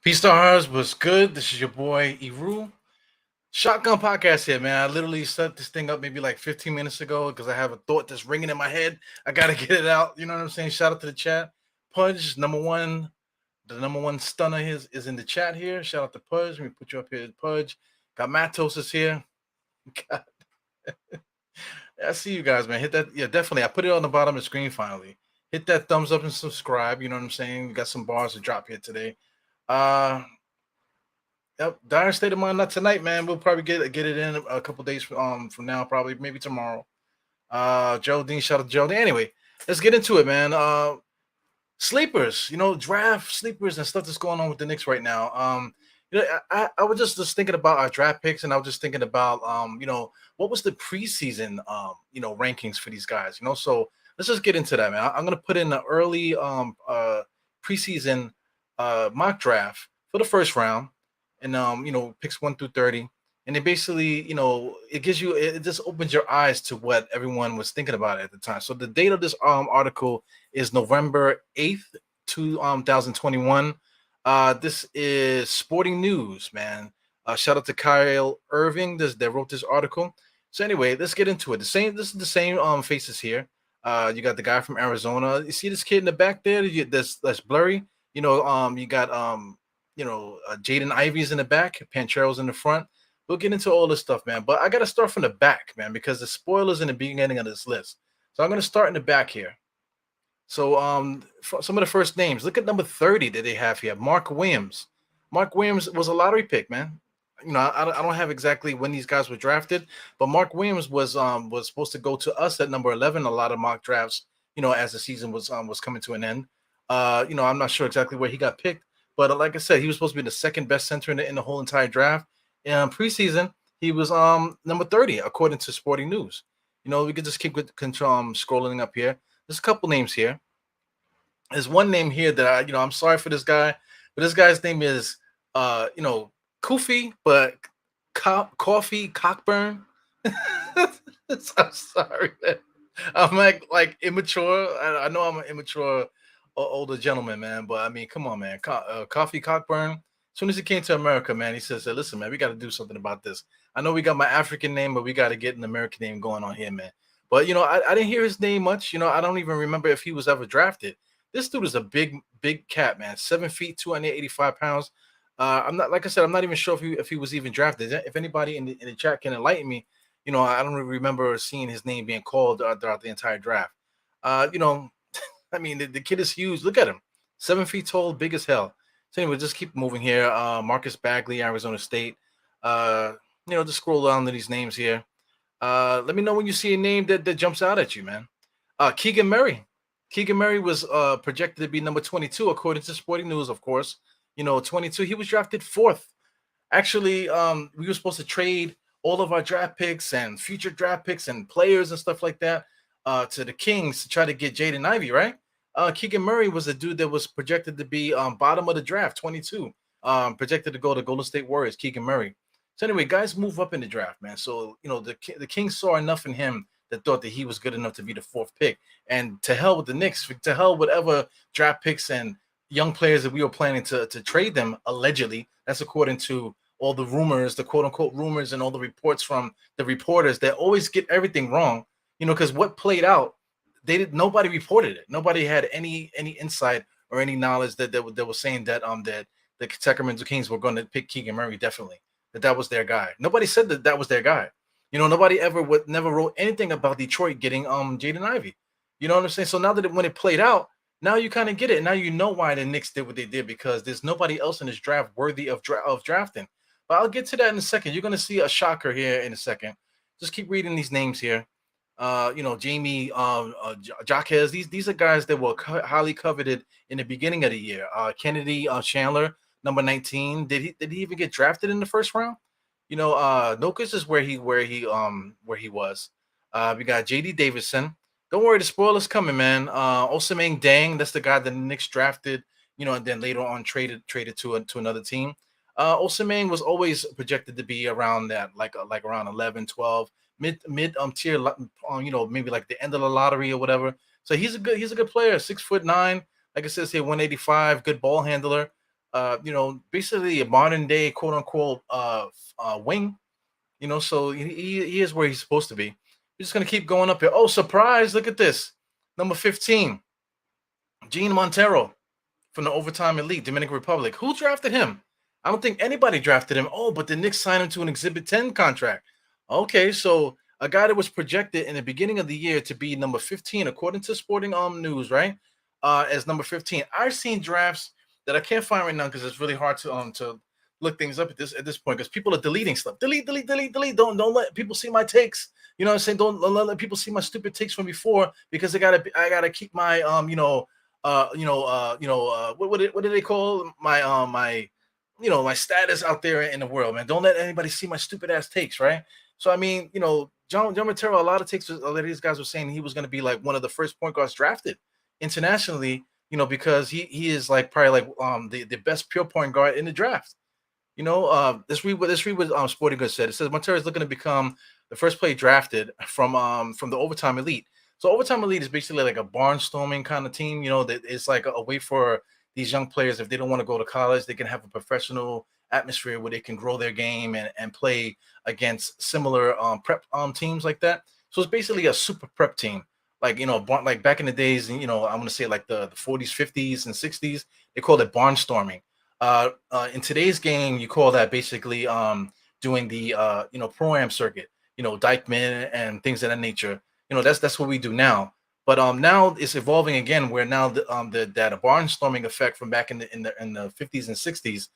Peace stars was good. This is your boy Eru. Shotgun podcast here, man. I literally set this thing up maybe like 15 minutes ago because I have a thought that's ringing in my head. I gotta get it out. You know what I'm saying? Shout out to the chat. Pudge, number one, the number one stunner is in the chat here. Shout out to Pudge. Let me put you up here, Pudge. Got Matos is here. God. I see you guys, man. Hit that. Yeah, definitely. I put it on the bottom of the screen finally. Hit that thumbs up and subscribe. You know what I'm saying? We got some bars to drop here today. Uh Yep, dire state of mind. Not tonight, man. We'll probably get it in a couple days from now, probably maybe tomorrow. Geraldine, shout out to Geraldine. Anyway, let's get into it, man. Sleepers, draft sleepers and stuff that's going on with the Knicks right now. I was just thinking about our draft picks, and I was just thinking about what was the preseason rankings for these guys. So let's just get into that, man. I'm gonna put in the early preseason mock draft for the first round and picks 1 through 30, and it basically it just opens your eyes to what everyone was thinking about at the time. So the date of this article is November 8th, 2021. This is Sporting News, man. Shout out to Kyle Irving that wrote this article. So anyway, let's get into it. This is the same faces here. You got the guy from Arizona. You see this kid in the back there that's blurry. You got Jaden Ivey's in the back, Panchero's in the front. We'll get into all this stuff, man. But I got to start from the back, man, because the spoilers in the beginning of this list. So I'm going to start in the back here. So some of the first names. Look at number 30 that they have here, Mark Williams. Mark Williams was a lottery pick, man. I don't have exactly when these guys were drafted, but Mark Williams was supposed to go to us at number 11. A lot of mock drafts, as the season was coming to an end. I'm not sure exactly where he got picked. But like I said, he was supposed to be the second best center in the whole entire draft. And preseason, he was number 30, according to Sporting News. We could just keep scrolling up here. There's a couple names here. There's one name here that I'm sorry for this guy, but this guy's name is Kofi, but Coffee Cockburn. I'm sorry. I'm like immature. I know I'm an immature older gentleman, man. But I mean, come on, man. Coffee Cockburn. As soon as he came to America, man, he says, "Listen, man, we got to do something about this. I know we got my African name, but we got to get an American name going on here, man." But I didn't hear his name much. I don't even remember if he was ever drafted. This dude is a big cat, man. 7 feet, 285 pounds. I'm not, like I said, I'm not even sure if he was even drafted. If anybody in the chat can enlighten me, I don't remember seeing his name being called throughout the entire draft. I mean, the kid is huge. Look at him. 7 feet tall, big as hell. So anyway, just keep moving here. Marcus Bagley, Arizona State. Just scroll down to these names here. Let me know when you see a name that jumps out at you, man. Keegan Murray. Keegan Murray was projected to be number 22, according to Sporting News, of course. 22. He was drafted 4th. Actually, we were supposed to trade all of our draft picks and future draft picks and players and stuff like that to the Kings to try to get Jaden Ivey, right? Keegan Murray was a dude that was projected to be bottom of the draft, 22, projected to go to Golden State Warriors, Keegan Murray. So anyway, guys move up in the draft, man. So, the Kings saw enough in him that thought that he was good enough to be the 4th pick. And to hell with the Knicks, to hell with whatever draft picks and young players that we were planning to trade them, allegedly. That's according to all the rumors, the quote-unquote rumors, and all the reports from the reporters that always get everything wrong. Because what played out, nobody reported it. Nobody had any insight or any knowledge that was saying that that the Sacramento Kings were going to pick Keegan Murray, definitely. That was their guy. Nobody said that was their guy. Nobody never wrote anything about Detroit getting Jaden Ivey. You know what I'm saying? So now that when it played out, now you kind of get it. Now you know why the Knicks did what they did, because there's nobody else in this draft worthy of drafting. But I'll get to that in a second. You're going to see a shocker here in a second. Just keep reading these names here. Jamie Jaquez. These are guys that were highly coveted in the beginning of the year. Kennedy Chandler, number 19. Did he even get drafted in the first round? Nokus is where he was. We got JD Davison. Don't worry, the spoilers coming, man. Osimhen Dang, that's the guy that the Knicks drafted, and then later on traded to another team. Osimhen was always projected to be around that, like around 11, 12, mid tier, maybe like the end of the lottery or whatever. So he's a good player, 6'9", like it says here, 185, good ball handler. basically a modern day quote unquote wing. So he is where he's supposed to be. He's just gonna keep going up here. Oh, surprise! Look at this, number 15, Gene Montero from the Overtime Elite, Dominican Republic. Who drafted him? I don't think anybody drafted him. Oh, but the Knicks signed him to an Exhibit 10 contract. Okay, so a guy that was projected in the beginning of the year to be number 15, according to Sporting News, right? As number 15. I've seen drafts that I can't find right now because it's really hard to look things up at this point because people are deleting stuff. Delete, delete, delete, delete. Don't let people see my takes. You know what I'm saying? Don't let people see my stupid takes from before because I gotta keep my what do they call my status out there in the world, man. Don't let anybody see my stupid ass takes, right? So I mean, John Matero, a lot of takes, a lot of these guys were saying he was going to be like one of the first point guards drafted internationally, because he is like probably like the best pure point guard in the draft. This read what Sporting Goods said. It says Montero is looking to become the first player drafted from the Overtime Elite. So Overtime Elite is basically like a barnstorming kind of team. That it's like a way for these young players, if they don't want to go to college, they can have a professional atmosphere where they can grow their game and play against similar prep teams like that. So it's basically a super prep team. Like like back in the days, I'm gonna say like the 40s, 50s, and 60s, they called it barnstorming. In today's game, you call that basically doing the pro-am circuit, Dykeman and things of that nature. That's what we do now. But now it's evolving again, where now that a barnstorming effect from back in the 50s and 60s,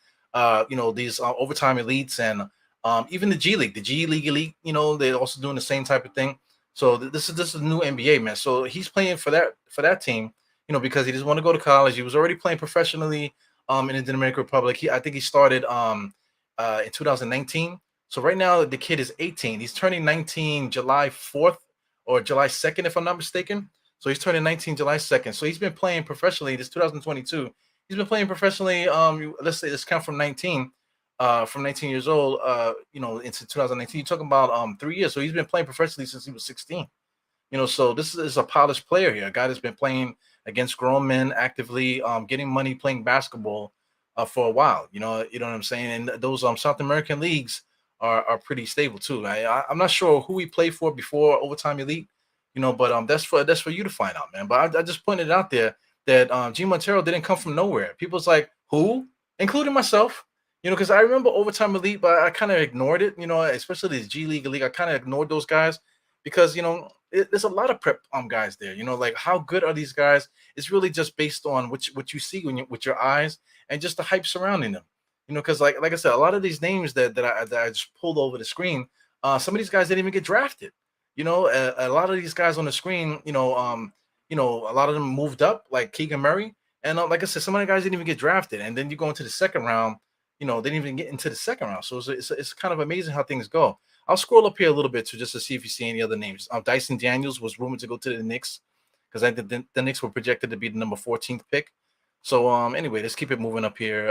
these overtime elites and even the G League elite, they're also doing the same type of thing. So this is new NBA, man. So he's playing for that team, because he doesn't want to go to college. He was already playing professionally in the Dominican Republic. I think he started in 2019. So right now the kid is 18. He's turning 19 July 4th or July 2nd, if I'm not mistaken. So he's turning 19 July 2nd. So he's been playing professionally. This 2022. He's been playing professionally. Let's count from 19 years old. Into 2019. You're talking about 3 years. So he's been playing professionally since he was 16. So this is a polished player here, a guy that's been playing against grown men actively, getting money playing basketball for a while. You know what I'm saying. And those South American leagues are pretty stable too. I'm not sure who he played for before Overtime Elite, but that's for you to find out, man. But I just pointed out there that G Montero didn't come from nowhere. People's like, who, including myself. Because I remember Overtime Elite, but I kind of ignored it. Especially the G League League, I kind of ignored those guys because there's a lot of prep guys there. Like how good are these guys? It's really just based on what you see with your eyes and just the hype surrounding them. Because like I said, a lot of these names that I just pulled over the screen, some of these guys didn't even get drafted. A lot of these guys on the screen, a lot of them moved up, like Keegan Murray, and like I said, some of the guys didn't even get drafted. And then you go into the second round, they didn't even get into the second round. So it's kind of amazing how things go. I'll scroll up here a little bit just to see if you see any other names. Dyson Daniels was rumored to go to the Knicks because I think the Knicks were projected to be the number 14th pick. So anyway, let's keep it moving up here.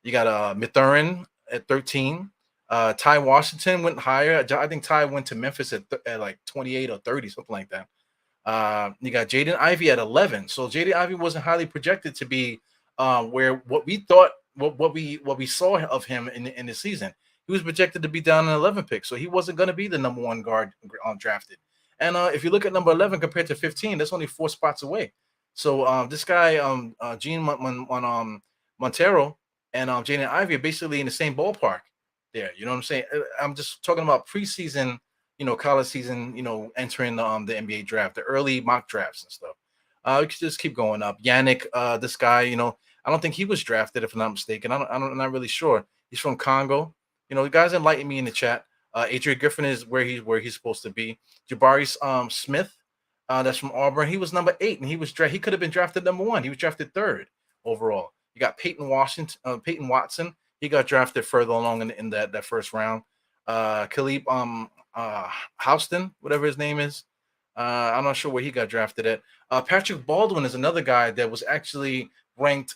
You got Mithurin at 13. Ty Washington went higher. I think Ty went to Memphis at like 28 or 30, something like that. You got Jaden Ivey at 11. So Jaden Ivey wasn't highly projected to be where what we thought, what we saw of him in the season. He was projected to be down an 11 pick, so he wasn't going to be the number one guard drafted. And if you look at number 11 compared to 15, that's only 4 spots away. So this guy, Gene Montero and Jaden Ivey are basically in the same ballpark there. You know what I'm saying? I'm just talking about preseason, college season, entering the NBA draft, the early mock drafts and stuff. We could just keep going up. Yannick, this guy, I don't think he was drafted, if I'm not mistaken. I'm not really sure. He's from Congo. The guys enlighten me in the chat. Adrian Griffin is where he's supposed to be. Jabari Smith, that's from Auburn. He was number 8, and he could have been drafted number 1. He was drafted 3rd overall. You got Peyton Watson. He got drafted further along in that first round. Caleb Houston, whatever his name is. I'm not sure where he got drafted at. Patrick Baldwin is another guy that was actually ranked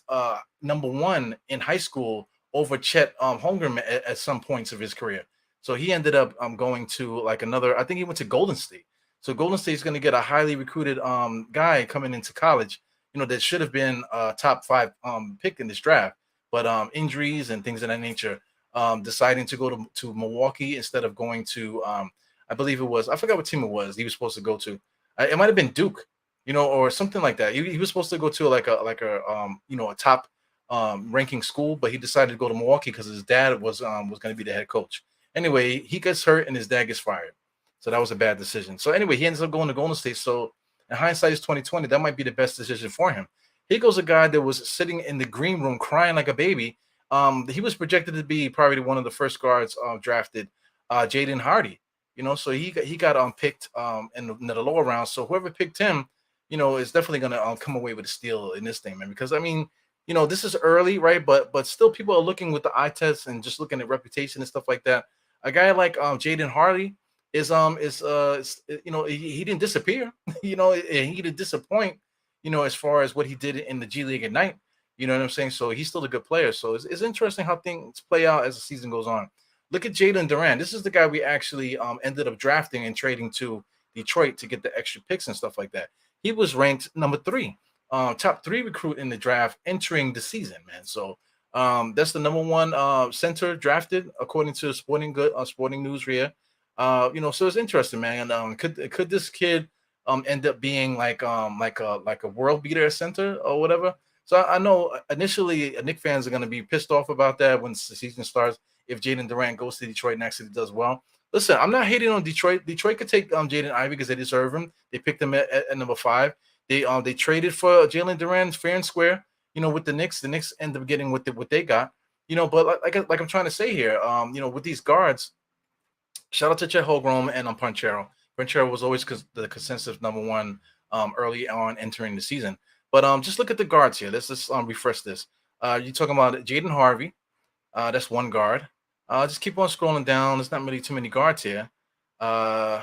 number 1 in high school over Chet Holmgren at some points of his career. So he ended up going to like another, I think he went to Golden State. So Golden State is going to get a highly recruited guy coming into college, that should have been a top 5 pick in this draft. but injuries and things of that nature, deciding to go to Milwaukee instead of going to I believe it was, I forgot what team it was he was supposed to go to. It might have been Duke, or something like that. He was supposed to go to a top ranking school, but he decided to go to Milwaukee because his dad was going to be the head coach. Anyway, he gets hurt and his dad gets fired, so that was a bad decision. So anyway, he ends up going to Golden State. So in hindsight, is 2020. That might be the best decision for him. Here goes a guy that was sitting in the green room crying like a baby. He was projected to be probably one of the first guards drafted, Jaden Hardy. So he got picked in the lower round. So whoever picked him, is definitely gonna come away with a steal in this thing, man. Because I mean, this is early, right? But still, people are looking with the eye test and just looking at reputation and stuff like that. A guy like Jaden Hardy he didn't disappear, and he didn't disappoint, as far as what he did in the G League at night. You know what I'm saying? So he's still a good player. So it's interesting how things play out as the season goes on. Look at Jaden Duran. This is the guy we actually ended up drafting and trading to Detroit to get the extra picks and stuff like that. He was ranked number 3, top 3 recruit in the draft entering the season, man. So that's the number 1 center drafted according to Sporting News here. So it's interesting, man. Could this kid end up being like a world beater at center or whatever? So I know initially Knicks fans are going to be pissed off about that when the season starts if Jaden Duran goes to Detroit and actually does well. Listen, I'm not hating on Detroit. Detroit could take Jaden Ivey because they deserve him. They picked him at number 5. They traded for Jalen Duran fair and square. With the Knicks end up getting what they got. But like I'm trying to say here, with these guards, shout out to Chet Holmgren and Ponchero. Ponchero was always the consensus number 1 early on entering the season. But just look at the guards here. Let's just refresh this. You're talking about Jaden Harvey. That's 1 guard. Just keep on scrolling down. There's not really too many guards here. I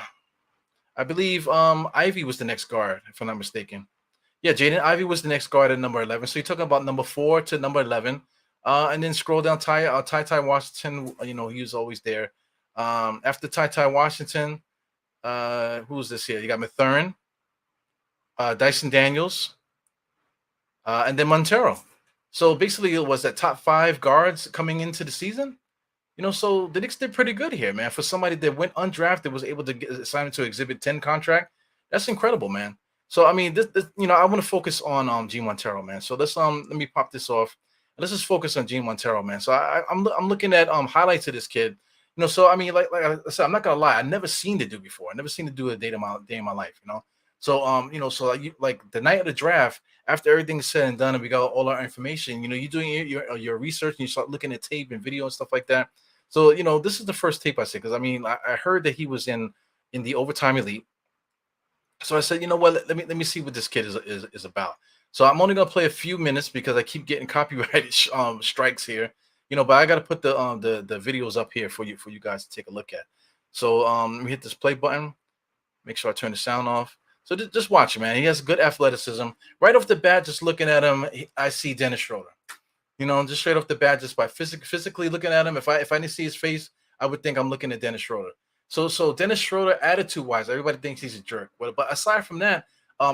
believe Ivy was the next guard, if I'm not mistaken. Yeah, Jaden Ivey was the next guard at number 11. So you're talking about number 4 to number 11. And then scroll down, Ty Washington. He was always there. After Ty Washington, who's this here? You got Mathurin, Dyson Daniels, and then Montero. So basically, it was that top 5 guards coming into the season. So the Knicks did pretty good here, man. For somebody that went undrafted, was able to get assigned to Exhibit 10 contract. That's incredible, man. So I mean, this I want to focus on Gene Montero, man. So let's let me pop this off. Let's just focus on Gene Montero, man. So I'm looking at highlights of this kid. So I mean, like I said, I'm not gonna lie. I never seen the dude before. I never seen the dude a day in my life. So so like the night of the draft, after everything's said and done, and we got all our information, you're doing your research and you start looking at tape and video and stuff like that. So this is the first tape I see, because I mean I heard that he was in the overtime elite. So I said, you know what, let me see what this kid is about. So I'm only gonna play a few minutes because I keep getting copyright strikes here. But I got to put the videos up here for you guys to take a look at. So let me hit this play button. Make sure I turn the sound off. So just watch him, man. He has good athleticism. Right off the bat, just looking at him, I see Dennis Schroeder. Just straight off the bat, just by physically looking at him. If I didn't see his face, I would think I'm looking at Dennis Schroeder. So Dennis Schroeder, attitude-wise, everybody thinks he's a jerk. But aside from that,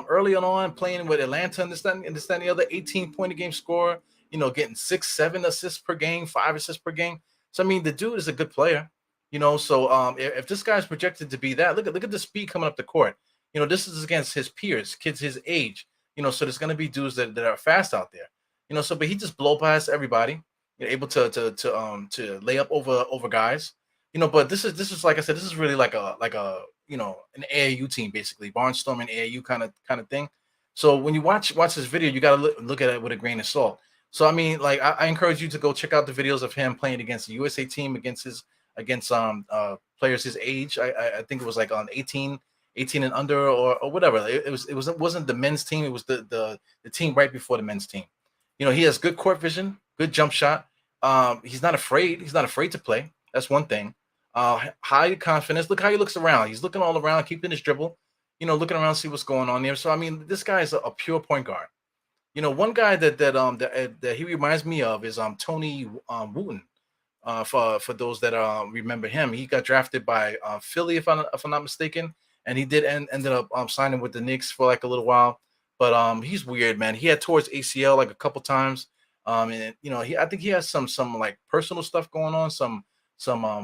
early on playing with Atlanta and this and the other, 18-point a game scorer. Getting 6-7 assists per game, 5 assists per game. So I mean, the dude is a good player. So if this guy's projected to be that, look at the speed coming up the court. This is against his peers, kids his age. So there's gonna be dudes that are fast out there. But he just blow past everybody, able to lay up over guys. But this is like I said, this is really like a an AAU team, basically barnstorming AAU kind of thing. So when you watch this video, you gotta look at it with a grain of salt. So I mean, like I encourage you to go check out the videos of him playing against the USA team, against players his age. I think it was like on 18 and under or whatever. It wasn't the men's team. It was the team right before the men's team. He has good court vision, good jump shot. He's not afraid. He's not afraid to play. That's one thing. High confidence. Look how he looks around. He's looking all around, keeping his dribble. Looking around, see what's going on there. So I mean, this guy is a pure point guard. One guy that he reminds me of is Tony Wooten. For those that remember him, he got drafted by Philly, if I'm not mistaken, and he ended up signing with the Knicks for like a little while. But he's weird, man. He had tore his ACL like a couple times. And I think he has some like personal stuff going on, some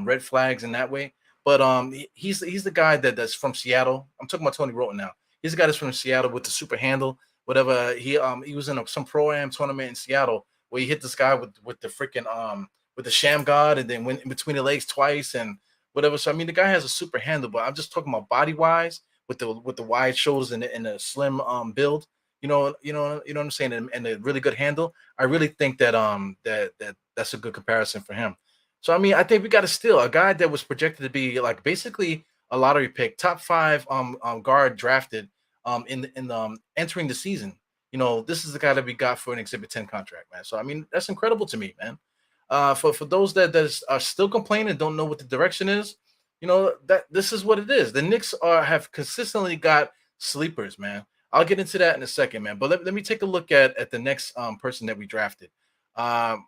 red flags in that way. But he's the guy that's from Seattle. I'm talking about Tony Roten now. He's the guy that's from Seattle with the super handle, whatever. He was in some pro am tournament in Seattle where he hit this guy with the freaking with the sham guard and then went in between the legs twice and whatever. So I mean, the guy has a super handle, but I'm just talking about body wise with the wide shoulders and the slim build. You know what I'm saying, and a really good handle. I really think that's a good comparison for him. So I mean, I think we got a steal a guy that was projected to be like basically a lottery pick, top five guard drafted entering the season. This is the guy that we got for an Exhibit 10 contract, man. So I mean, that's incredible to me, man. For those are still complaining, don't know what the direction is, that this is what it is. The Knicks have consistently got sleepers, man. I'll get into that in a second, man. But let me take a look at the next person that we drafted. Um,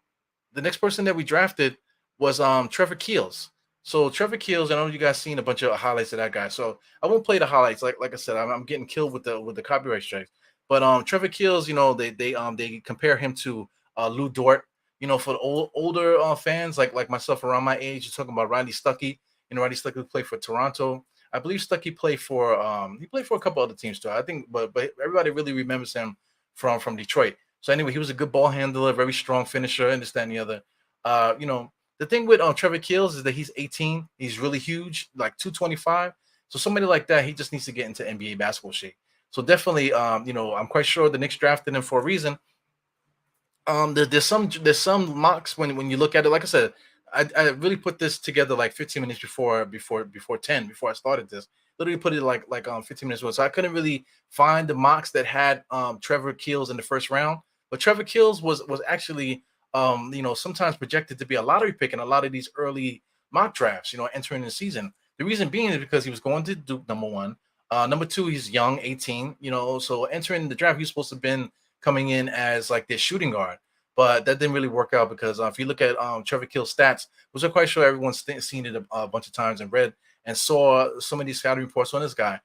the next person that we drafted was Trevor Keels. So Trevor Keels, I know you guys seen a bunch of highlights of that guy. So I won't play the highlights. Like I said, I'm getting killed with the copyright strikes. But Trevor Keels, they compare him to Lou Dort. For the older fans like myself around my age, you're talking about Riley Stuckey. Riley Stuckey played for Toronto. I believe Stuckey played for he played for a couple other teams too. I think, but everybody really remembers him from Detroit. So anyway, he was a good ball handler, very strong finisher, and this, that, and the other. The thing with Trevor Keels is that he's 18. He's really huge, like 225. So somebody like that, he just needs to get into NBA basketball shape. So definitely, I'm quite sure the Knicks drafted him for a reason. There's some mocks when you look at it. Like I said, I really put this together like 15 minutes before 10 before I started this. Literally put it like 15 minutes ago. So I couldn't really find the mocks that had Trevor Keels in the first round. But Trevor Keels was actually sometimes projected to be a lottery pick in a lot of these early mock drafts. Entering the season. The reason being is because he was going to Duke, number one. Number two, he's young, 18. So entering the draft, he's supposed to have been coming in as like their shooting guard. But that didn't really work out because if you look at Trevor Keels' stats, which I'm quite sure everyone's seen it a bunch of times and read and saw some of these scouting reports on this guy.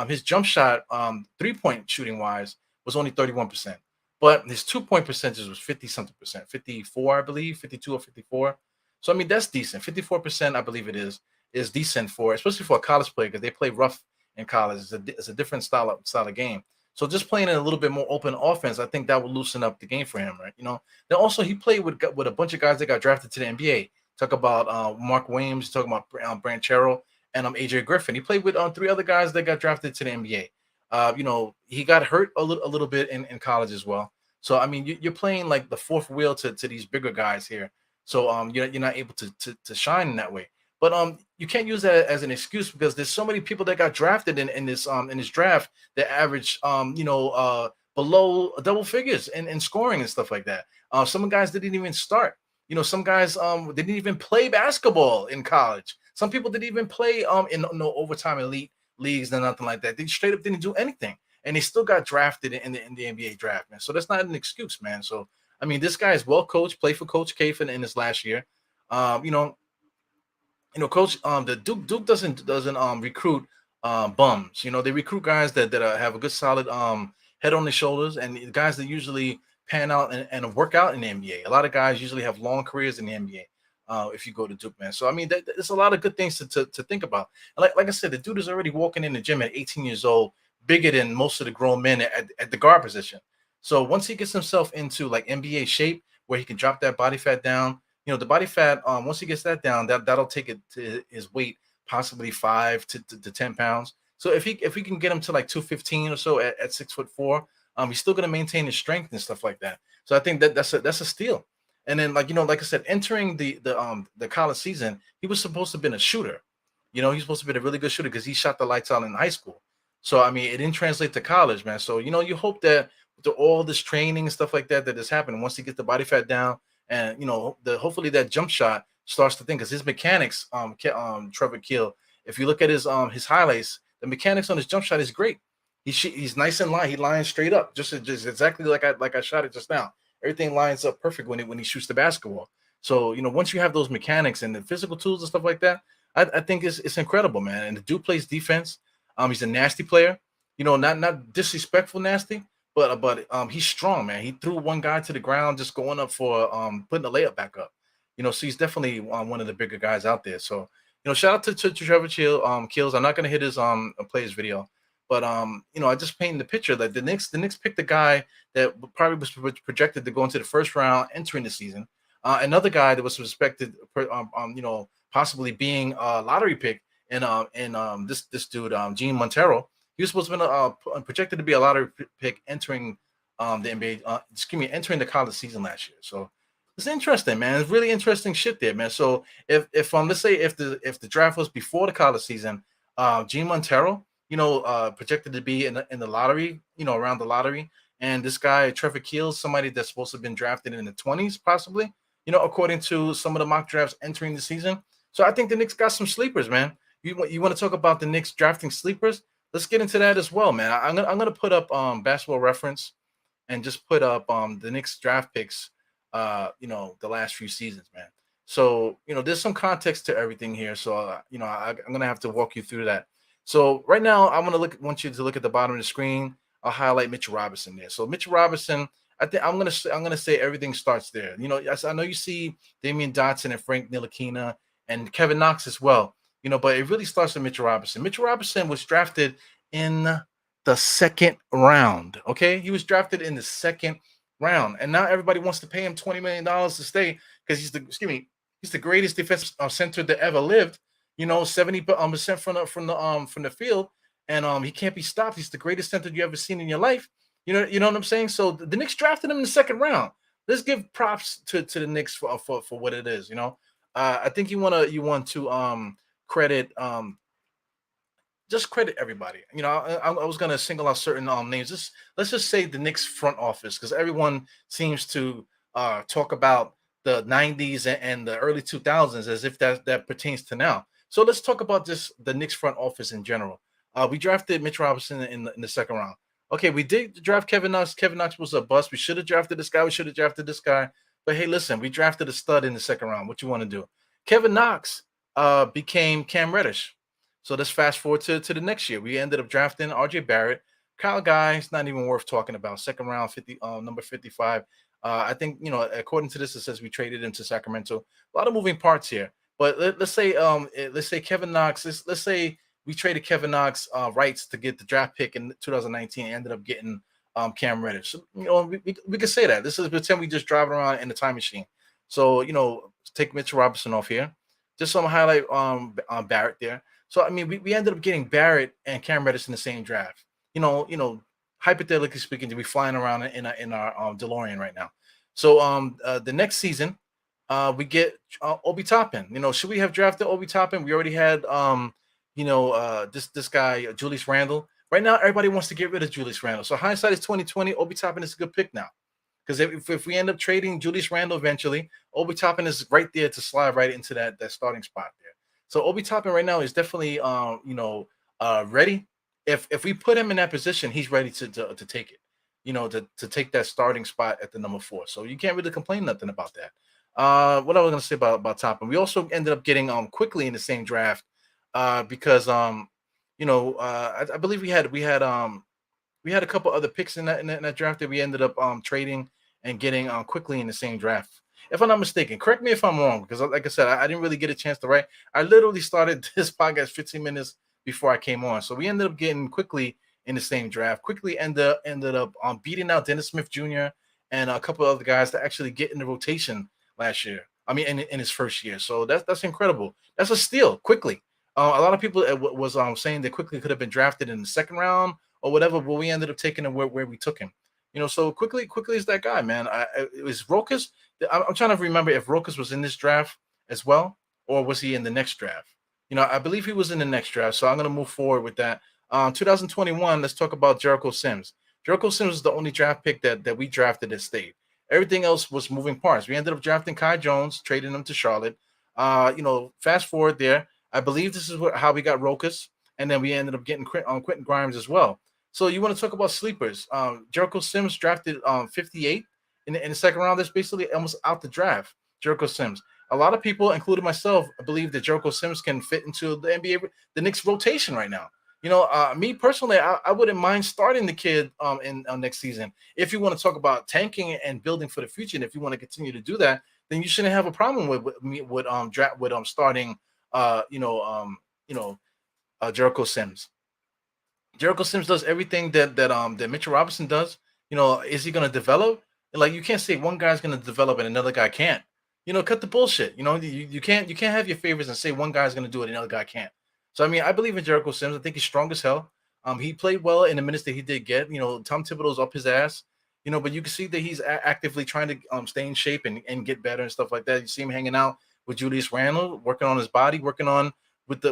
His jump shot, 3-point shooting wise, was only 31%, but his 2-point percentage was 50 something percent, 54, I believe, 52 or 54. So I mean that's decent. 54%, I believe is decent especially for a college player because they play rough in college. It's a different style of game. So just playing in a little bit more open offense, I think that will loosen up the game for him, right? Then also he played with a bunch of guys that got drafted to the NBA. Talk about Mark Williams, talking about Branchero and AJ Griffin. He played with three other guys that got drafted to the NBA. He got hurt a little bit in college as well. So I mean, you're playing like the fourth wheel to these bigger guys here. So you're not able to shine in that way. But you can't use that as an excuse because there's so many people that got drafted in this draft that average below double figures in scoring and stuff like that. Some guys didn't even start. Some guys didn't even play basketball in college. Some people didn't even play in no overtime elite leagues and nothing like that. They straight up didn't do anything, and they still got drafted in the NBA draft, man. So that's not an excuse, man. So I mean, this guy is well coached. Played for Coach K in his last year. Um, you know, Coach, the Duke doesn't recruit bums. They recruit guys that have a good solid head on their shoulders, and the guys that usually pan out and work out in the NBA. A lot of guys usually have long careers in the NBA. If you go to Duke, man. So I mean, there's a lot of good things to think about. And like I said, the dude is already walking in the gym at 18 years old, bigger than most of the grown men at the guard position. So once he gets himself into like NBA shape, where he can drop that body fat down, the body fat, once he gets that down, that'll take it to his weight, possibly 5 to 10 pounds. So if we can get him to like 215 or so at 6'4", he's still gonna maintain his strength and stuff like that. So I think that's a steal. And then like I said, entering the college season, he was supposed to have been a shooter. He's supposed to be a really good shooter because he shot the lights out in high school. So I mean, it didn't translate to college, man. So you hope that with all this training and stuff like that is happening, once he gets the body fat down, and hopefully that jump shot starts to think because his mechanics, Trevor Keel, if you look at his highlights, the mechanics on his jump shot is great. He's nice and line. He lines straight up, just exactly like I shot it just now. Everything lines up perfect when he shoots the basketball. So once you have those mechanics and the physical tools and stuff like that, I think it's incredible, man. And the dude plays defense. He's a nasty player. Not disrespectful nasty, but he's strong, man. He threw one guy to the ground just going up for putting the layup back up. So he's definitely one of the bigger guys out there. So shout out to Trevor Keels. I'm not gonna hit his plays video, but I just painted the picture that the Knicks picked a guy that probably was projected to go into the first round entering the season. Another guy that was suspected, possibly being a lottery pick, and this dude, Gene Montero. He was supposed to be projected to be a lottery pick entering the NBA, entering the college season last year. So it's interesting, man. It's really interesting shit there, man. So if let's say if the draft was before the college season, Gene Montero, projected to be in the lottery, around the lottery, and this guy Trevor Keels, somebody that's supposed to have been drafted in the 20s, possibly, according to some of the mock drafts entering the season. So I think the Knicks got some sleepers, man. You want to talk about the Knicks drafting sleepers? Let's get into that as well, man. I'm gonna put up Basketball Reference and just put up the Knicks draft picks, the last few seasons, man. So there's some context to everything here. So I'm gonna have to walk you through that. So right now, want you to look at the bottom of the screen. I'll highlight Mitch Robinson there. So Mitch Robinson, I think I'm gonna say everything starts there. I know you see Damian Dotson and Frank Ntilikina and Kevin Knox as well. But it really starts with Mitch Robinson. Mitch Robinson was drafted in the second round. Okay, he was drafted in the second round, and now everybody wants to pay him $20 million to stay because he's the greatest defensive center that ever lived. 70% from the field, and he can't be stopped. He's the greatest center you ever seen in your life. You know what I'm saying? So the Knicks drafted him in the second round. Let's give props to the Knicks for what it is. I think you want to credit just credit everybody. I was gonna single out certain names. Let's just say the Knicks front office, because everyone seems to talk about the 90s and the early 2000s as if that pertains to now. So let's talk about just the Knicks front office in general. We drafted Mitch Robinson in the second round. Okay, we did draft Kevin Knox. Kevin Knox was a bust. We should have drafted this guy. We should have drafted this guy. But hey, listen, we drafted a stud in the second round. What you want to do? Kevin Knox became Cam Reddish. So let's fast forward to the next year. We ended up drafting RJ Barrett. Kyle Guy, it's not even worth talking about. Second round, number 55. I think, according to this, it says we traded him to Sacramento. A lot of moving parts here. But let's say Kevin Knox. Let's say we traded Kevin Knox rights to get the draft pick in 2019. Ended up getting Cam Reddish. So, we could say that. This is pretend we just driving around in the time machine. So take Mitchell Robinson off here. Just some highlight Barrett there. So I mean, we ended up getting Barrett and Cam Reddish in the same draft. Hypothetically speaking, to be flying around in our DeLorean right now. So the next season, we get Obi Toppin. Should we have drafted Obi Toppin? We already had this guy Julius Randle. Right now, everybody wants to get rid of Julius Randle. So hindsight is 2020. Obi Toppin is a good pick now. Because if we end up trading Julius Randle eventually, Obi Toppin is right there to slide right into that starting spot there. So Obi Toppin right now is definitely ready. If we put him in that position, he's ready to take it. To take that starting spot at the number 4. So you can't really complain nothing about that. What I was gonna say about Toppin, we also ended up getting quickly in the same draft because I believe we had a couple other picks in that draft that we ended up trading and getting quickly in the same draft. If I'm not mistaken, correct me if I'm wrong, because like I said, I didn't really get a chance to write. I literally started this podcast 15 minutes before I came on. So we ended up getting quickly in the same draft, quickly ended up beating out Dennis Smith Jr. and a couple of other guys to actually get in the rotation last year. I mean, in his first year. So that's incredible. That's a steal quickly. A lot of people was saying that quickly could have been drafted in the second round or whatever, but we ended up taking him where we took him. So quickly is that guy, man. It was Rokas. I'm trying to remember if Rokas was in this draft as well, or was he in the next draft? I believe he was in the next draft. So I'm going to move forward with that. 2021, let's talk about Jericho Sims. Jericho Sims is the only draft pick that we drafted that stayed. Everything else was moving parts. We ended up drafting Kai Jones, trading him to Charlotte. Fast forward there. I believe this is how we got Rokas, and then we ended up getting Quentin Grimes as well. So you want to talk about sleepers? Jericho Sims drafted 58 in the second round. That's basically almost out the draft. Jericho Sims. A lot of people, including myself, believe that Jericho Sims can fit into the NBA, the Knicks rotation right now. Me personally, I wouldn't mind starting the kid in next season. If you want to talk about tanking and building for the future, and if you want to continue to do that, then you shouldn't have a problem with starting uh you know um you know Jericho Sims. Jericho Sims does everything that Mitchell Robinson does. Is he going to develop? Like, you can't say one guy's going to develop and another guy can't. Cut the bullshit. You can't have your favorites and say one guy's going to do it and another guy can't. So I mean, I believe in Jericho Sims. I think he's strong as hell. He played well in the minutes that he did get. Tom Thibodeau's up his ass. But you can see that he's actively trying to stay in shape and get better and stuff like that. You see him hanging out with Julius Randle, working on his body, working on with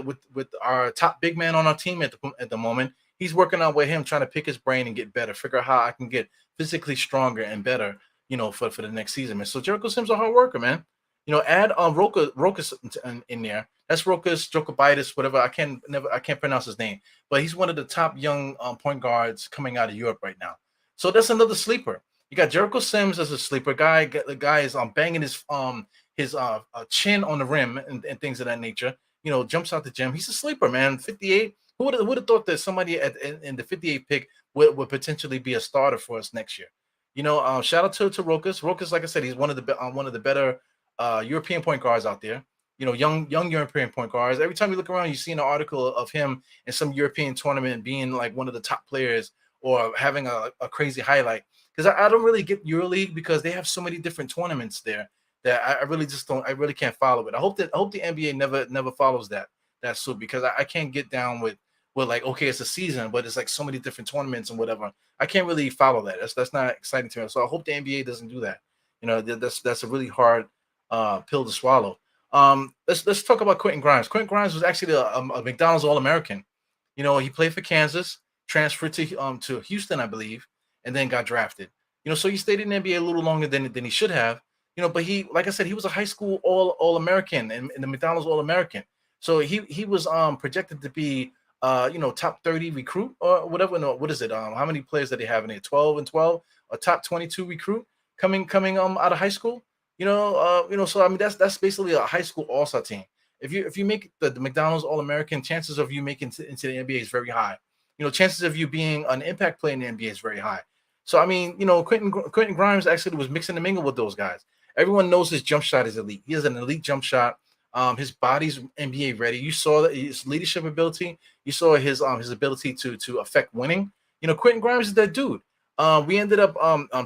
our top big man on our team at the moment. He's working out with him, trying to pick his brain and get better, figure out how I can get physically stronger and better, for the next season, man. So Jericho Sims a hard worker, man. Add Rokas in there. That's Rokas Jokobitis, whatever. I can't pronounce his name, but he's one of the top young point guards coming out of Europe right now. So that's another sleeper. You got Jericho Sims as a sleeper guy. The guy is banging his chin on the rim and things of that nature. Jumps out the gym. He's a sleeper, man. 58. Who would have thought that somebody in the 58 pick would potentially be a starter for us next year? Shout out to Rokas. Rokas, like I said, he's one of the better European point guards out there. Young European point guards. Every time you look around, you see an article of him in some European tournament being like one of the top players or having a crazy highlight. Because I don't really get EuroLeague because they have so many different tournaments there that I really just don't. I really can't follow it. I hope the NBA never follows that suit because I can't get down with like, okay, it's a season, but it's like so many different tournaments and whatever. I can't really follow that. That's not exciting to me. So I hope the NBA doesn't do that. That's a really hard pill to swallow. Let's talk about Quentin Grimes. Quentin Grimes was actually a McDonald's All American. He played for Kansas, transferred to Houston, I believe, and then got drafted. So he stayed in the NBA a little longer than he should have. But he, like I said, he was a high school All American and the McDonald's All American. So he was projected to be top 30 recruit or whatever. No, what is it? How many players that they have in it? 12 and 12, a top 22 recruit coming out of high school. So I mean that's basically a high school all-star team. If you make the McDonald's All-American, chances of you making into the NBA is very high. Chances of you being an impact player in the NBA is very high. So I mean, Quentin Grimes actually was mixing and mingle with those guys. Everyone knows his jump shot is elite. He has an elite jump shot. His body's NBA ready. You saw that his leadership ability. You saw his ability to affect winning. Quentin Grimes is that dude. We ended up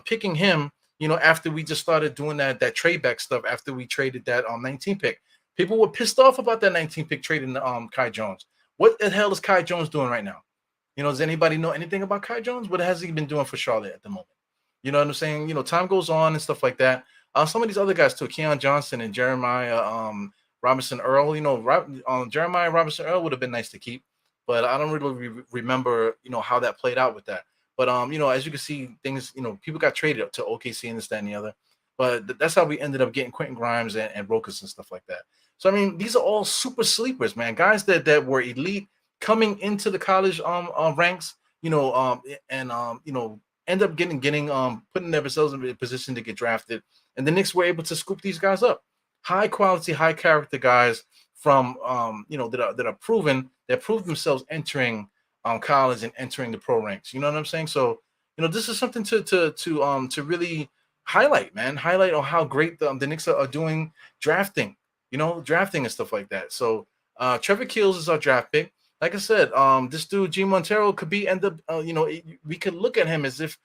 picking him. After we just started doing that trade back stuff. After we traded that 19 pick, people were pissed off about that 19 pick trading Kai Jones. What the hell is Kai Jones doing right now? Does anybody know anything about Kai Jones? What has he been doing for Charlotte at the moment? You know what I'm saying? Time goes on and stuff like that. Some of these other guys too, Keon Johnson and Jeremiah Robinson Earl. Jeremiah Robinson Earl would have been nice to keep, but I don't really remember, how that played out with that. But as you can see, things, people got traded up to OKC and this, that, and the other. But that's how we ended up getting Quentin Grimes and Rokas and stuff like that. So I mean, these are all super sleepers, man. Guys that were elite coming into the college ranks, end up getting putting themselves in a position to get drafted. And the Knicks were able to scoop these guys up. High quality, high character guys from that are proven, that prove themselves entering college and entering the pro ranks. You know what I'm saying? So, this is something to really highlight, man. Highlight on how great the Knicks are doing drafting, drafting and stuff like that. So Trevor Keels is our draft pick. Like I said, this dude G Montero could we could look at him as if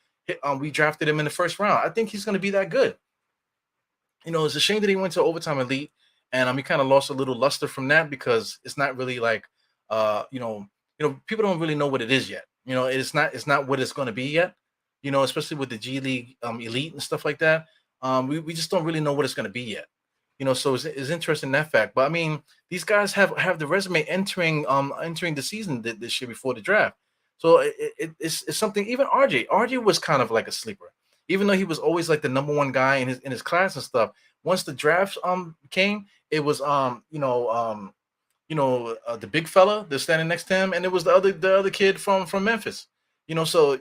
we drafted him in the first round. I think he's going to be that good. It's a shame that he went to overtime elite, and he kind of lost a little luster from that because it's not really like, people don't really know what it is yet. It's not what it's going to be yet. Especially with the G League elite and stuff like that. We just don't really know what it's going to be yet. So it's interesting in that fact. But I mean, these guys have the resume entering the season this year before the draft. So it's something. Even RJ was kind of like a sleeper, even though he was always like the number one guy in his class and stuff. Once the draft came, it was the big fella that's standing next to him, and it was the other kid from Memphis. So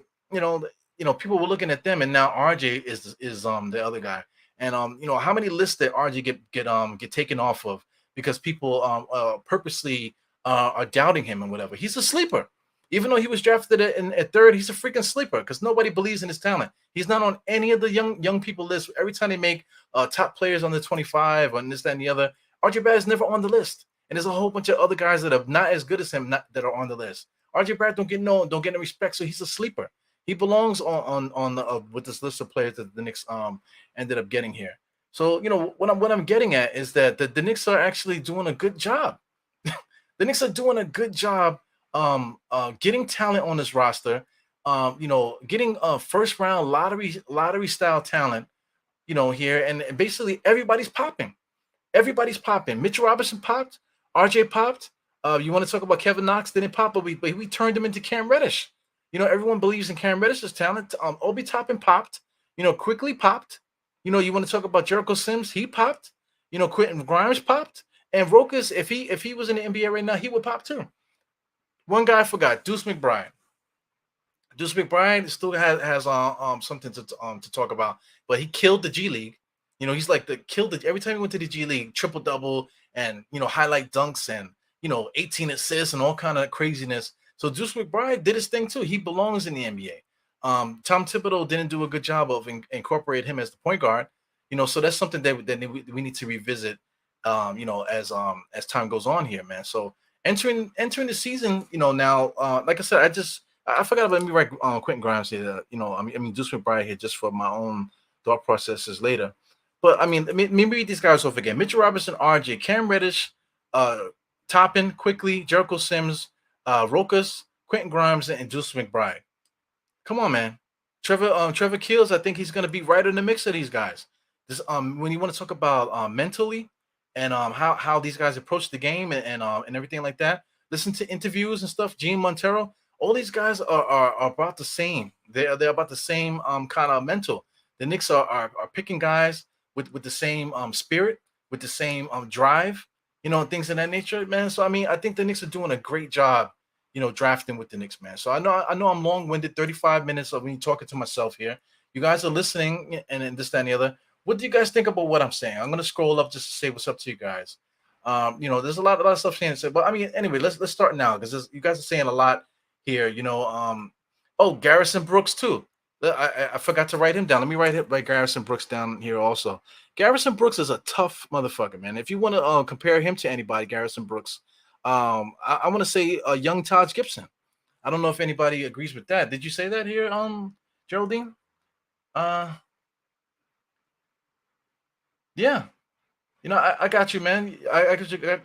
people were looking at them, and now RJ is the other guy. And how many lists did RJ get taken off of because people purposely are doubting him and whatever. He's a sleeper. Even though he was drafted at third, he's a freaking sleeper because nobody believes in his talent. He's not on any of the young people list. Every time they make top players on the 25 on this, that, and the other, RJ Barrett's never on the list. And there's a whole bunch of other guys that are not as good as him that are on the list. RJ Barrett don't get no respect, so he's a sleeper. He belongs on the with this list of players that the Knicks ended up getting here. So what I'm getting at is that the Knicks are actually doing a good job. The Knicks are doing a good job getting talent on this roster. Getting a first round lottery style talent. Here and basically everybody's popping. Everybody's popping. Mitch Robinson popped. RJ popped. You want to talk about Kevin Knox? Didn't pop, but we turned him into Cam Reddish. Everyone believes in Cam Reddish's talent. Obi Toppin popped. Quickly popped. You want to talk about Jericho Sims? He popped. Quentin Grimes popped. And Rokas, if he was in the NBA right now, he would pop too. One guy I forgot, Deuce McBride. Deuce McBride still has something to talk about, but he killed the G League. He's like every time he went to the G League, triple double and highlight dunks and 18 assists and all kind of craziness. So Deuce McBride did his thing too. He belongs in the NBA. Tom Thibodeau didn't do a good job of incorporating him as the point guard. So that's something that we need to revisit. As time goes on here, man. So entering the season, now, like I said, I forgot about me write Quentin Grimes here. Deuce McBride here just for my own thought processes later. But let me read these guys off again: Mitchell Robinson, RJ, Cam Reddish, Toppin, Quickly, Jericho Sims, Rokas, Quentin Grimes, and Deuce McBride. Come on, man. Trevor Keels, I think he's going to be right in the mix of these guys. This when you want to talk about mentally and how these guys approach the game and everything like that. Listen to interviews and stuff. Gene Montero, all these guys are about the same. They're about the same kind of mental. The Knicks are picking guys with the same spirit, with the same drive, things of that nature, man. So I think the Knicks are doing a great job, drafting with the Knicks, man. So I know I'm long-winded, 35 minutes of me talking to myself here. You guys are listening and this, that, and the other. What do you guys think about what I'm saying? I'm gonna scroll up just to say what's up to you guys. There's a lot of stuff saying, but anyway, let's start now because you guys are saying a lot here. Garrison Brooks too. I forgot to write him down. Let me write Garrison Brooks down here also. Garrison Brooks is a tough motherfucker, man. If you want to compare him to anybody, Garrison Brooks, I want to say young Taj Gibson. I don't know if anybody agrees with that. Did you say that here, Geraldine? Yeah. I got you, man. I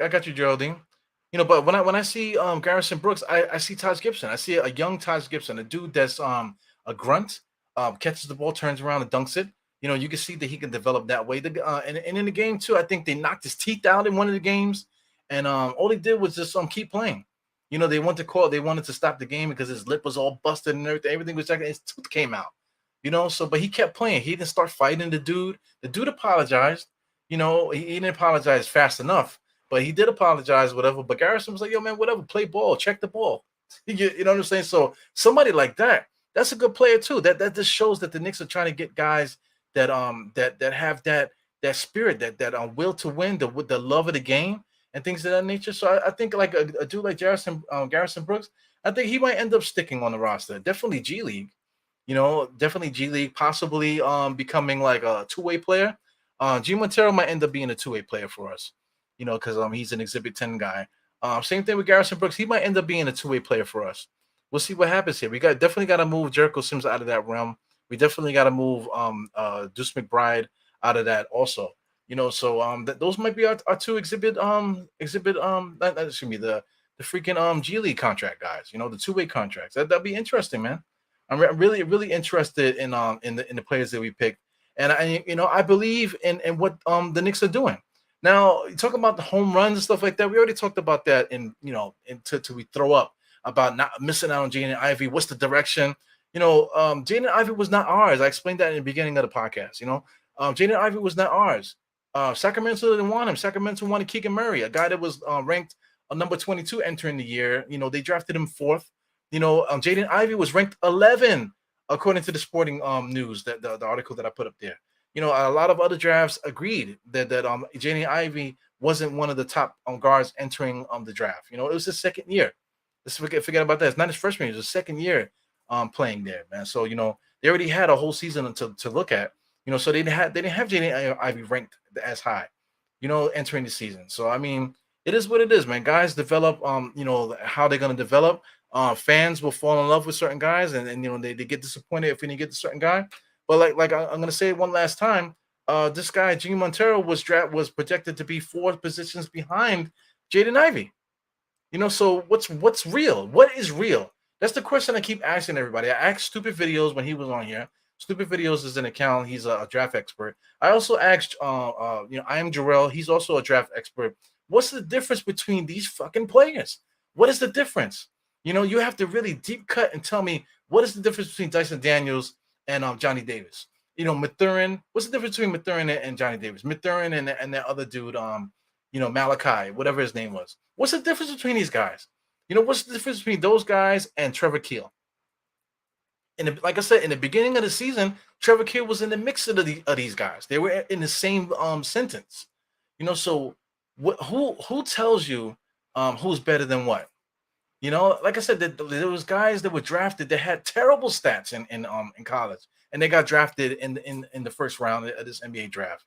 got you, Geraldine. But when I see Garrison Brooks, I see Taj Gibson. I see a young Taj Gibson, a dude that's a grunt, catches the ball, turns around and dunks it. You can see that he can develop that way. And in the game too, I think they knocked his teeth out in one of the games, and all he did was just keep playing. They wanted to stop the game because his lip was all busted and everything. Everything was like his tooth came out. But he kept playing. He didn't start fighting the dude. The dude apologized. He didn't apologize fast enough, but he did apologize, whatever. But Garrison was like, yo, man, whatever, play ball, check the ball. You know what I'm saying? So somebody like that's a good player too. That just shows that the Knicks are trying to get guys that that have that spirit, that will to win, the love of the game and things of that nature. So I think like a dude like Garrison Brooks, I think he might end up sticking on the roster. Definitely G League. Definitely G League, possibly becoming like a two-way player. G Montero might end up being a two-way player for us, because he's an Exhibit 10 guy. Same thing with Garrison Brooks. He might end up being a two-way player for us. We'll see what happens here. We definitely got to move Jericho Sims out of that realm. We definitely got to move Deuce McBride out of that also. So those might be our two the freaking G League contract guys. The two-way contracts. That'd be interesting, man. I'm really, really interested in the players that we picked, and I believe in what the Knicks are doing. Now, you talk about the home runs and stuff like that. We already talked about that until we throw up about not missing out on Jaden Ivey. What's the direction? Jaden Ivey was not ours. I explained that in the beginning of the podcast. Jaden Ivey was not ours. Sacramento didn't want him. Sacramento wanted Keegan Murray, a guy that was ranked number 22 entering the year. They drafted him fourth. Jaden Ivey was ranked 11 according to the Sporting News, that the article that I put up there. A lot of other drafts agreed that Jaden Ivey wasn't one of the top guards entering the draft. It was his second year. Let's forget about that. It's not his freshman year; it's his second year playing there, man. So they already had a whole season to look at. So they didn't have Jaden Ivey ranked as high, entering the season. So I mean, it is what it is, man. Guys develop, how they're gonna develop. Fans will fall in love with certain guys, and they get disappointed if we didn't get the certain guy. But I'm gonna say it one last time. This guy Gene Montero was projected to be 4 positions behind Jaden Ivey. So what's real? What is real? That's the question I keep asking everybody. I asked Stupid Videos when he was on here. Stupid Videos is an account. He's a draft expert. I also asked, I am Jarrell. He's also a draft expert. What's the difference between these fucking players? What is the difference? You have to really deep cut and tell me what is the difference between Dyson Daniels and Johnny Davis. Mathurin. What's the difference between Mathurin and Johnny Davis? Mathurin and that other dude, Malachi, whatever his name was. What's the difference between these guys? What's the difference between those guys and Trevor Keels? Like I said, in the beginning of the season, Trevor Keels was in the mix of these guys. They were in the same sentence. So who tells you who's better than what? Like I said, there was guys that were drafted that had terrible stats in college, and they got drafted in the first round of this NBA draft.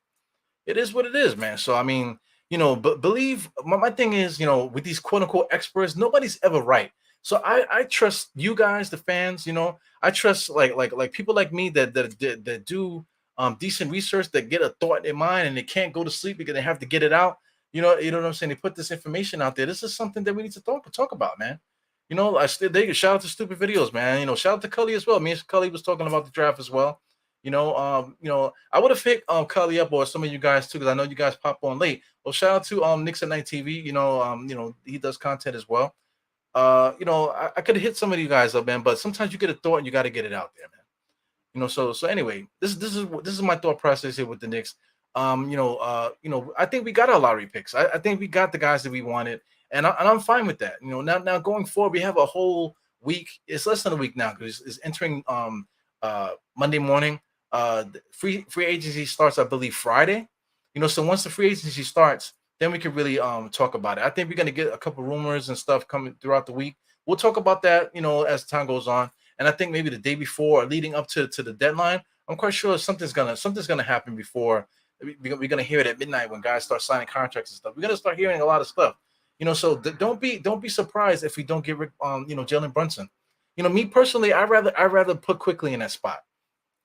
It is what it is, man. So I mean, but believe my thing is, with these quote unquote experts, nobody's ever right. So I trust you guys, the fans. I trust like people like me that do decent research, that get a thought in mind and they can't go to sleep because they have to get it out. You know what I'm saying? They put this information out there. This is something that we need to talk about, man. They shout out to Stupid Videos, man. Shout out to Cully as well. Me and Cully was talking about the draft as well. I would have picked Cully up or some of you guys too, because I know you guys pop on late. Well, shout out to Knicks at Night TV. He does content as well. I could have hit some of you guys up, man, but sometimes you get a thought and you got to get it out there, man. So anyway, this is my thought process here with the Knicks. I think we got our lottery picks. I think we got the guys that we wanted, and I'm fine with that. Now going forward, we have a whole week. It's less than a week now because it's entering Monday morning. Free agency starts, I believe, Friday. So once the free agency starts, then we can really talk about it. I think we're gonna get a couple rumors and stuff coming throughout the week. We'll talk about that, as time goes on. And I think maybe the day before or leading up to the deadline, I'm quite sure something's gonna happen before. We're gonna hear it at midnight when guys start signing contracts and stuff. We're gonna start hearing a lot of stuff. So don't be surprised if we don't get Jalen Brunson. Me personally, I rather put Quickly in that spot.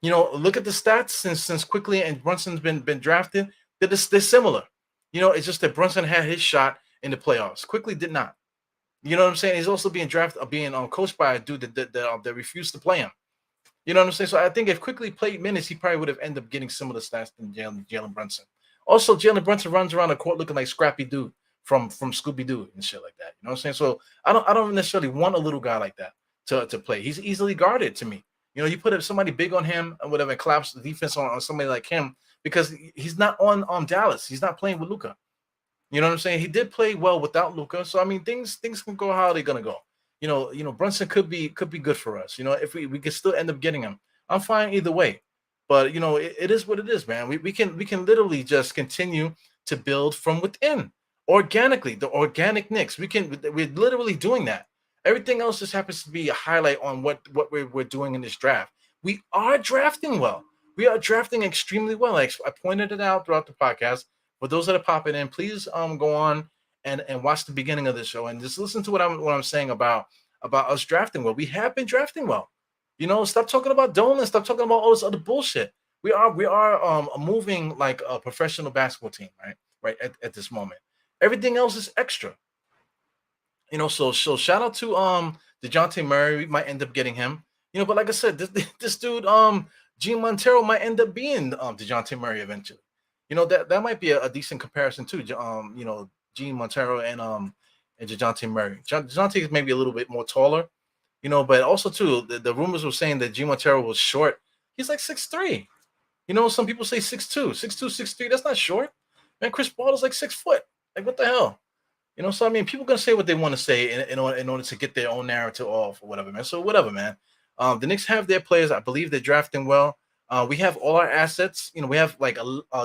Look at the stats since Quickly and Brunson's been drafted. They're similar. It's just that Brunson had his shot in the playoffs. Quickly did not. You know what I'm saying? He's also being coached by a dude that refused to play him. You know what I'm saying? So I think if Quickly played minutes, he probably would have ended up getting similar stats than Jalen Brunson. Also, Jalen Brunson runs around the court looking like Scrappy Doo from Scooby Doo and shit like that. You know what I'm saying? So I don't necessarily want a little guy like that to play. He's easily guarded to me. You put somebody big on him and whatever, and collapse the defense on somebody like him because he's not on Dallas. He's not playing with Luka. You know what I'm saying? He did play well without Luka. So I mean, things can go how they're gonna go. Brunson could be good for us. If we could still end up getting him, I'm fine either way. But it is what it is, man. We can literally just continue to build from within organically. The organic Knicks. We're literally doing that. Everything else just happens to be a highlight on what we're doing in this draft. We are drafting well. We are drafting extremely well. I pointed it out throughout the podcast. For those that are popping in, please go on and watch the beginning of the show and just listen to what I'm saying about us drafting well. We have been drafting well. Stop talking about Dolan. Stop talking about all this other bullshit. We are moving like a professional basketball team, right at this moment. Everything else is extra. So shout out to DeJounte Murray. We might end up getting him. But like I said, this dude, Gene Montero might end up being DeJounte Murray eventually. That might be a decent comparison too. Gene Montero and DeJounte Murray. DeJounte is maybe a little bit more taller, but also too, the rumors were saying that Gene Montero was short. He's like 6'3". Some people say 6'2", 6'2", 6'3". That's not short. Man, Chris Paul is like 6 foot. Like what the hell? So I mean, people gonna say what they want to say in order to get their own narrative off or whatever, man. So whatever, man. The Knicks have their players. I believe they're drafting well. We have all our assets. We have like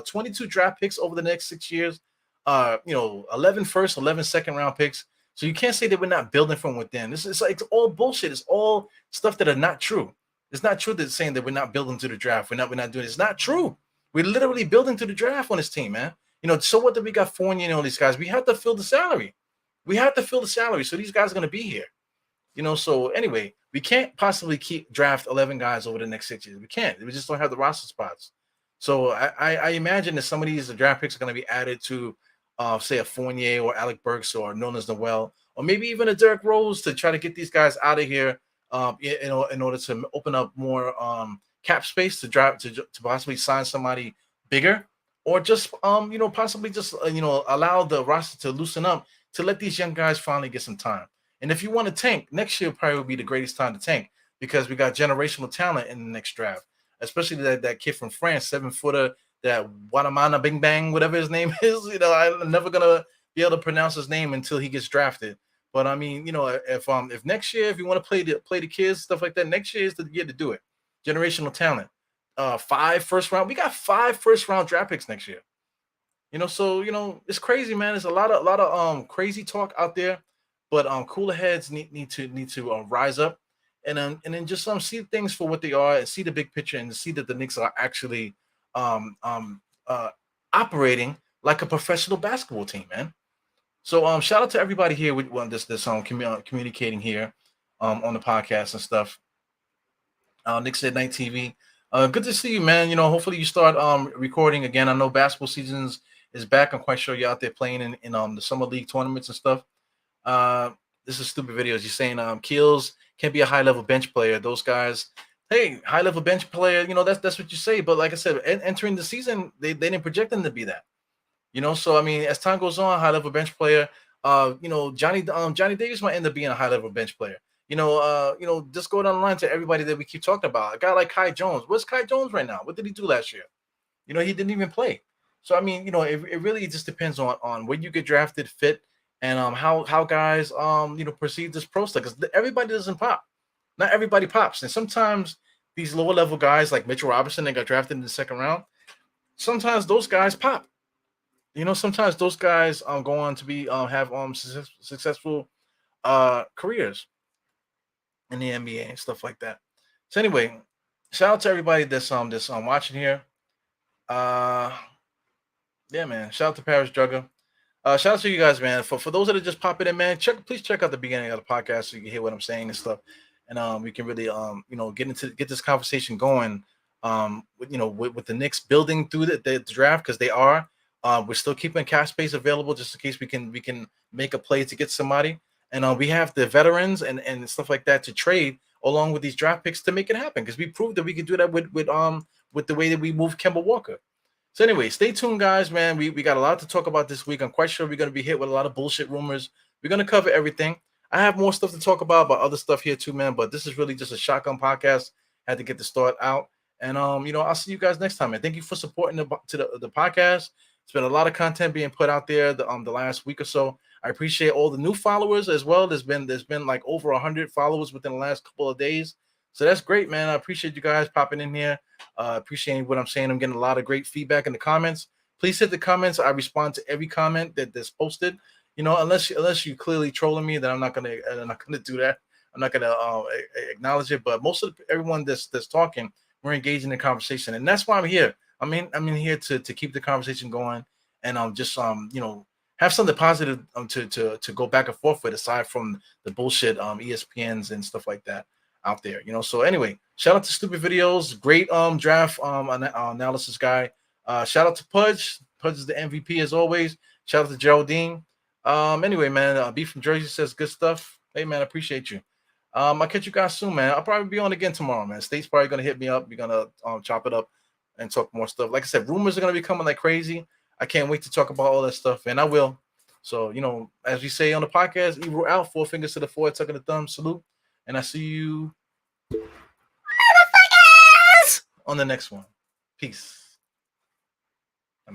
22 draft picks over the next 6 years. 11 first, 11 second round picks. So you can't say that we're not building from within. This is like it's all bullshit. It's all stuff that are not true. It's not true that saying that we're not building to the draft. We're not doing it. It's not true. We're literally building to the draft on this team, man. So what that we got Fournier and all these guys? We have to fill the salary. We have to fill the salary. So these guys are gonna be here. So anyway, we can't possibly keep draft 11 guys over the next 6 years. We can't. We just don't have the roster spots. So I imagine that some of these draft picks are going to be added to, say, a Fournier or Alec Burks or Nones Noel, or maybe even a Derrick Rose to try to get these guys out of here, in order to open up more cap space to draft to possibly sign somebody bigger, or just possibly just allow the roster to loosen up to let these young guys finally get some time. And if you want to tank, next year probably will be the greatest time to tank because we got generational talent in the next draft, especially that kid from France, 7-footer, that Guatemala Bing Bang, whatever his name is. I'm never gonna be able to pronounce his name until he gets drafted. But I mean, if next year, if you want to play the kids, stuff like that, next year is the year to do it. Generational talent. 5 first round. We got 5 first round draft picks next year. So it's crazy, man. There's a lot of crazy talk out there. But cooler heads need to rise up, and then just see things for what they are, and see the big picture, and see that the Knicks are actually operating like a professional basketball team, man. So shout out to everybody here with communicating here on the podcast and stuff. Knicks at Night TV. Good to see you, man. Hopefully you start recording again. I know basketball seasons is back. I'm quite sure you're out there playing in the summer league tournaments and stuff. This is stupid videos. You're saying Keels can be a high level bench player. Those guys, hey, high level bench player. That's what you say. But like I said, entering the season, they didn't project them to be that. So I mean, as time goes on, high level bench player. Johnny Davis might end up being a high level bench player. Just go down the line to everybody that we keep talking about. A guy like Kai Jones. What's Kai Jones right now? What did he do last year? He didn't even play. So I mean, it really just depends on where you get drafted, fit, and how guys perceive this pro stuff, because everybody doesn't pop. Not everybody pops, and sometimes these lower level guys like Mitch Robinson that got drafted in the second round, sometimes those guys pop. Sometimes those guys go on to be have successful careers in the NBA and stuff like that. So anyway, shout out to everybody that's watching here. Yeah, man. Shout out to Paris Drugger. Shout out to you guys, man. For those that are just popping in, man, please check out the beginning of the podcast so you can hear what I'm saying and stuff, and we can really get this conversation going. With the Knicks building through the draft, because they are. We're still keeping cap space available just in case we can make a play to get somebody, and we have the veterans and stuff like that to trade along with these draft picks to make it happen, because we proved that we can do that with the way that we moved Kemba Walker. So anyway, stay tuned, guys, man. We got a lot to talk about this week. I'm quite sure we're going to be hit with a lot of bullshit rumors. We're going to cover everything. I have more stuff to talk about other stuff here too, man. But this is really just a shotgun podcast. Had to get the start out. And, I'll see you guys next time, man. Thank you for supporting the podcast. It's been a lot of content being put out there the last week or so. I appreciate all the new followers as well. There's been like over 100 followers within the last couple of days. So that's great, man. I appreciate you guys popping in here. Appreciating what I'm saying. I'm getting a lot of great feedback in the comments. Please hit the comments. I respond to every comment that's posted. Unless you clearly trolling me, then I'm not gonna do that. I'm not gonna acknowledge it. But most of everyone that's talking, we're engaging in the conversation, and that's why I'm here. I'm in here to keep the conversation going, and just have something positive to go back and forth with, aside from the bullshit ESPNs and stuff like that out there. So anyway, shout out to Stupid Videos, great draft analysis guy. Shout out to Pudge. Pudge is the MVP as always. Shout out to Geraldine. Anyway, man, B from Jersey says good stuff. Hey, man, I appreciate you. I'll catch you guys soon, man. I'll probably be on again tomorrow, man. State's probably gonna hit me up. We're gonna chop it up and talk more stuff. Like I said, rumors are gonna be coming like crazy. I can't wait to talk about all that stuff, and I will. So, as we say on the podcast, Ebro out, 4 fingers to the forehead, tucking the thumb, salute, and I see you on the next one. Peace.